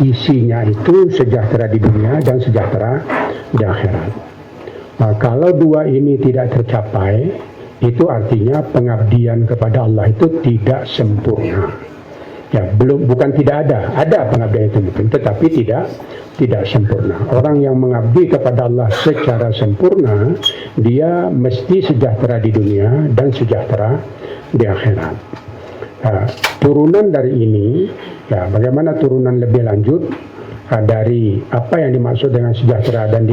isinya itu sejahtera di dunia dan sejahtera di akhirat. Kalau dua ini tidak tercapai, itu artinya pengabdian kepada Allah itu tidak sempurna. Ya, bukan tidak ada pengabdian itu mungkin, tetapi tidak sempurna. Orang yang mengabdi kepada Allah secara sempurna, dia mesti sejahtera di dunia dan sejahtera di akhirat. Turunan dari ini, ya, bagaimana turunan lebih lanjut dari apa yang dimaksud dengan sejahtera dan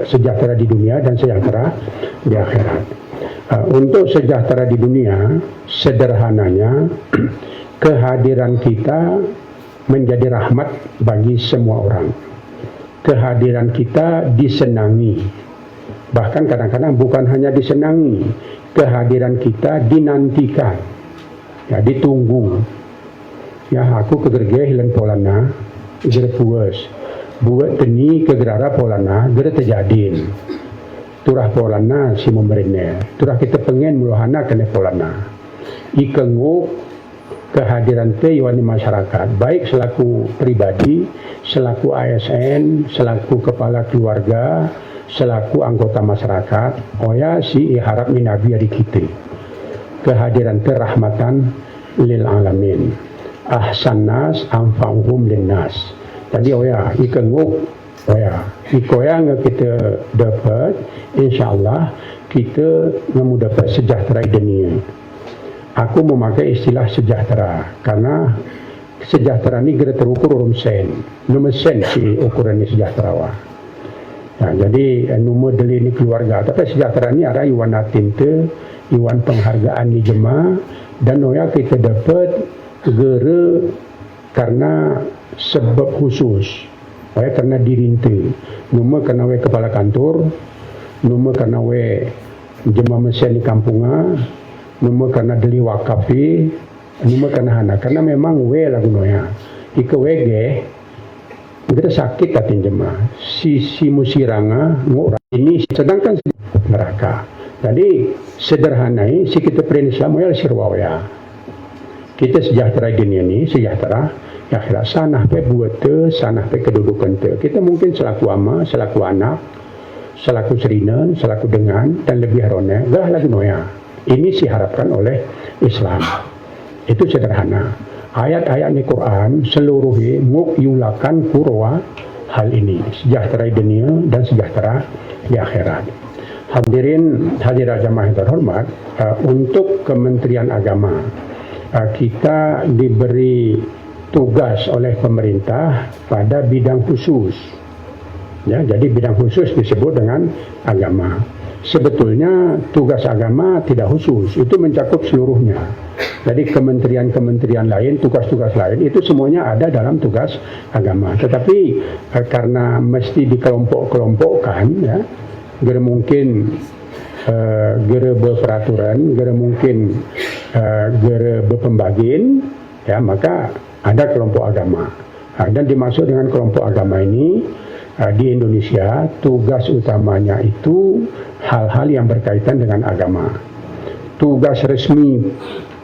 sejahtera di dunia dan sejahtera di akhirat. Untuk sejahtera di dunia, sederhananya kehadiran kita menjadi rahmat bagi semua orang. Kehadiran kita disenangi. Bahkan kadang-kadang bukan hanya disenangi, kehadiran kita dinantikan. Ya, ditunggu. Ya, aku kegerge hilan polana, gere puas. Buat teni kegerara polana, gere terjadin. Turah polana si memberinnya. Turah kita pengen muluhana kena polana. Ikenguk kehadiran te di masyarakat, baik selaku pribadi, selaku ASN, selaku kepala keluarga, selaku anggota masyarakat, oya si harap minabi di kita. Kehadiran te rahmatan lil alamin. Ahsan nas anfa'uhum linnas. Tadi oya ikenguk, oya ikoya kita dapat, insyaallah kita nemu dapat sejahtera di dunia. Aku memakai istilah sejahtera karena sejahtera ini kira terukur urum sen, nomor sen si ukuran ini sejahtera wah. Nah, jadi nomor deli ini keluarga, tapi sejahtera ini ada iwan atinte, iwan penghargaan di jemaah dan noya kita dapat gere karena sebab khusus, karena dirinte, nomor karena we kepala kantor, nomor karena we jemaah mesin di kampungnya. Nomor karena deli wakafi, nomor karena anak, karena memang we lagu noya. Ika wege, kita sakit katin jemaah. Si musiranga ngurang ini sedangkan neraka. Jadi sederhanai si kita prinsip moyal sirwaya. Kita sejahtera di dunia ini, sejahtera ya akhirat. Sanah pe buat te, sanah pe kedudukan te. Kita mungkin selaku ama, selaku anak, selaku serinan, selaku dengan dan lebih harone, gah lagu noya. Ini diharapkan oleh Islam. Itu sederhana. Ayat-ayat di Quran seluruhnya mengiulakan kurwa hal ini. Sejahtera di dunia dan sejahtera di akhirat. Hadirin hadirat jamaah yang terhormat, untuk Kementerian Agama, kita diberi tugas oleh pemerintah pada bidang khusus. Ya, jadi bidang khusus disebut dengan agama. Sebetulnya tugas agama tidak khusus, itu mencakup seluruhnya. Jadi kementerian-kementerian lain, tugas-tugas lain, itu semuanya ada dalam tugas agama. Tetapi karena mesti dikelompok-kelompokkan, ya, gere mungkin gere berperaturan, gere mungkin gere berpembagian, ya, maka ada kelompok agama. Dan dimaksud dengan kelompok agama ini, di Indonesia tugas utamanya itu hal-hal yang berkaitan dengan agama. Tugas resmi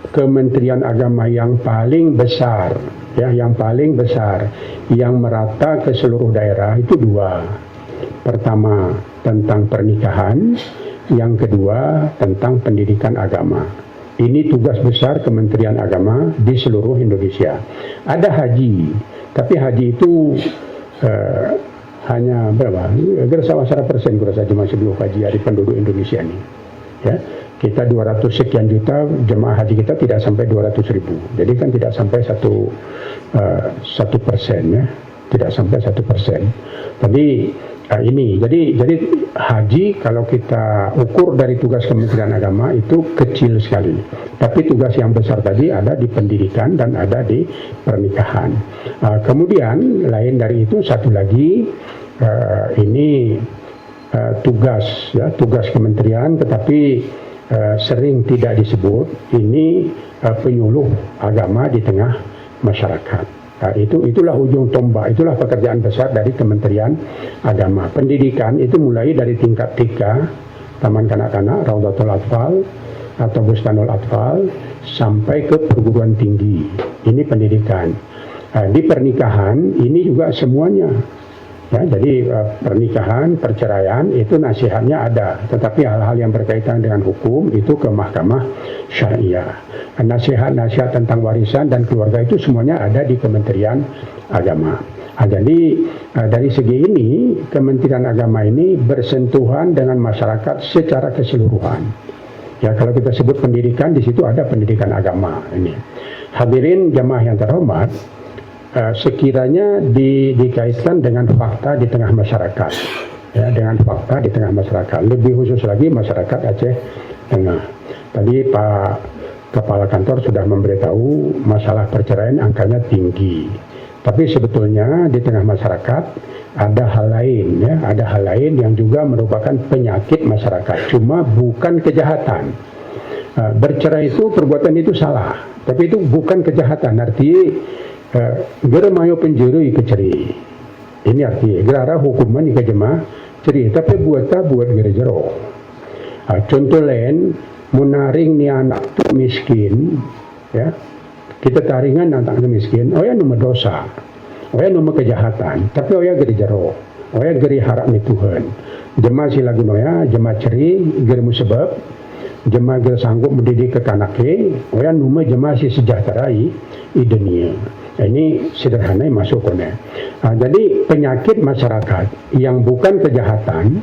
Kementerian Agama yang paling besar, ya, yang paling besar, yang merata ke seluruh daerah itu dua. Pertama tentang pernikahan, yang kedua tentang pendidikan agama. Ini tugas besar Kementerian Agama di seluruh Indonesia. Ada haji, tapi haji itu hanya berapa? Gerasa 100% kurasa jemaah sebelum haji dari penduduk Indonesia ini. Ya, kita 200 sekian juta jemaah haji kita tidak sampai 200.000. Jadi kan tidak sampai 1%, ya, tidak sampai 1%. Tadi ini, jadi haji kalau kita ukur dari tugas Kementerian Agama itu kecil sekali. Tapi tugas yang besar tadi ada di pendidikan dan ada di pernikahan. Kemudian lain dari itu satu lagi, ini tugas, ya, tugas kementerian, tetapi sering tidak disebut. Ini penyuluh agama di tengah masyarakat. Itulah ujung tombak, itulah pekerjaan besar dari Kementerian Agama. Pendidikan itu mulai dari tingkat 3, Taman Kanak-kanak, Raudatul Atfal atau Bustanul Atfal, sampai ke perguruan tinggi. Ini pendidikan. Di pernikahan ini juga semuanya. Ya, jadi pernikahan, perceraian itu nasihatnya ada, tetapi hal-hal yang berkaitan dengan hukum itu ke mahkamah syariah. Nasihat-nasihat tentang warisan dan keluarga itu semuanya ada di Kementerian Agama. Jadi dari segi ini Kementerian Agama ini bersentuhan dengan masyarakat secara keseluruhan. Ya, kalau kita sebut pendidikan, di situ ada pendidikan agama ini. Hadirin jamaah yang terhormat, sekiranya dikaitkan dengan fakta di tengah masyarakat, ya, dengan fakta di tengah masyarakat, lebih khusus lagi masyarakat Aceh Tengah. Tadi Pak Kepala Kantor sudah memberitahu masalah perceraian angkanya tinggi, tapi sebetulnya di tengah masyarakat ada hal lain, ya, ada hal lain yang juga merupakan penyakit masyarakat, cuma bukan kejahatan. Bercerai itu perbuatan itu salah, tapi itu bukan kejahatan. Artinya gara mayo penjuru ika ceri. Ini artinya gara hukuman ika jema ceri, tapi buat gara jero. Contoh lain, menaring ni anak tu miskin, ya. Kita taringan anak tu miskin, oh ya nomor dosa, oh ya nomor kejahatan, tapi oh ya gara jero, oh ya gara harap ni Tuhan. Jema sila gunoya, jema ceri, gara musabab, jema gara sanggup mendidik ke kanake, oh ya nomor jema si sejahterai di dunia. Ini sederhana masuk kena. Jadi penyakit masyarakat yang bukan kejahatan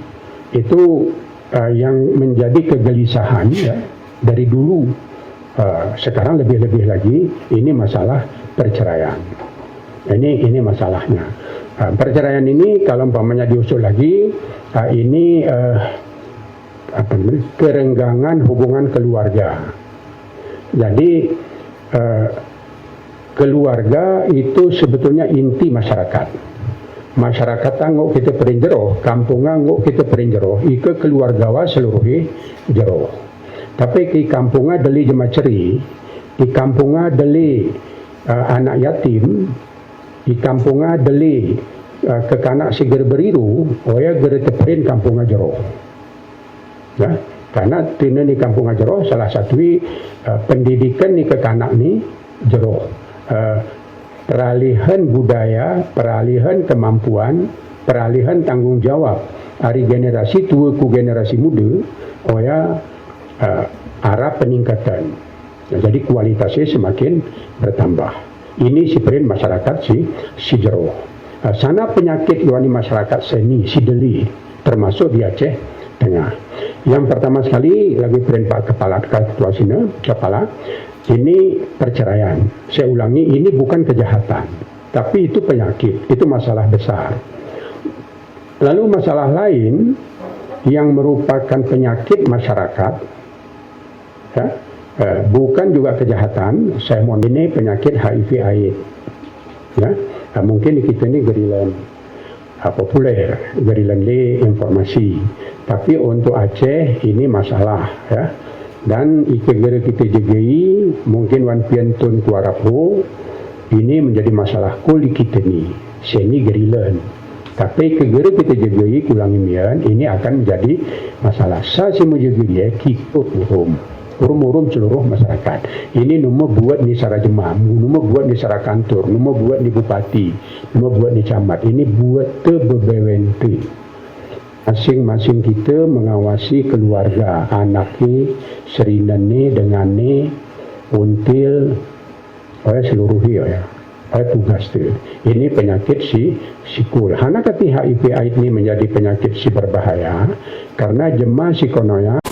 itu yang menjadi kegelisahan, ya, dari dulu. Sekarang lebih-lebih lagi ini masalah perceraian. Ini masalahnya. Perceraian ini kalau umpamanya diusul lagi, ini kerenggangan hubungan keluarga. Jadi keluarga itu sebetulnya inti masyarakat. Masyarakat angguk kita perinjeroh, kampung angguk kita perinjeroh, ika keluargawa seluruhi jeroh. Tapi di kampungnya deli jema ceri, di kampungnya deli anak yatim, di kampungnya deli kekanak siger beriru, oya gere teperin kampungnya jeroh. Ya, karena tina di kampungnya jeroh salah satu pendidikan ni kekanak ni jeroh. Peralihan budaya, peralihan kemampuan, peralihan tanggung jawab dari generasi tua ke generasi muda, oh ya, arah peningkatan. Jadi kualitasnya semakin bertambah. Ini sebenarnya masyarakat si jero. Sana penyakit luani masyarakat seni si deli, termasuk di Aceh Tengah. Yang pertama sekali lagi Pak Kepala Ketua Sina, Kepala. Ini perceraian. Saya ulangi, ini bukan kejahatan, tapi itu penyakit, itu masalah besar. Lalu masalah lain yang merupakan penyakit masyarakat, ya, bukan juga kejahatan. Saya mohon ini penyakit HIV/AIDS. Ya, mungkin kita ini gerilan populer, gerilan informasi. Tapi untuk Aceh ini masalah, ya. Dan ikegere kita jegai mungkin wan piantun kuarapo ini menjadi masalah kuli kita ni seni gerilan. Tapi kegere kita jegai kulangi mian ini akan menjadi masalah. Saya si menjaga dia kita urum seluruh masyarakat. Ini nomor buat ni sara jemaah, nomor buat ni sara kantor, nomor buat ni bupati, nomor buat ni camat. Ini buat terbewente. Masing-masing kita mengawasi keluarga, anaknya, serinane, dengane, until, seluruhnya, tugas tu. Ini penyakit sikul. Hana kati HIV/AIDS ini menjadi penyakit si berbahaya karena jemaah si konoya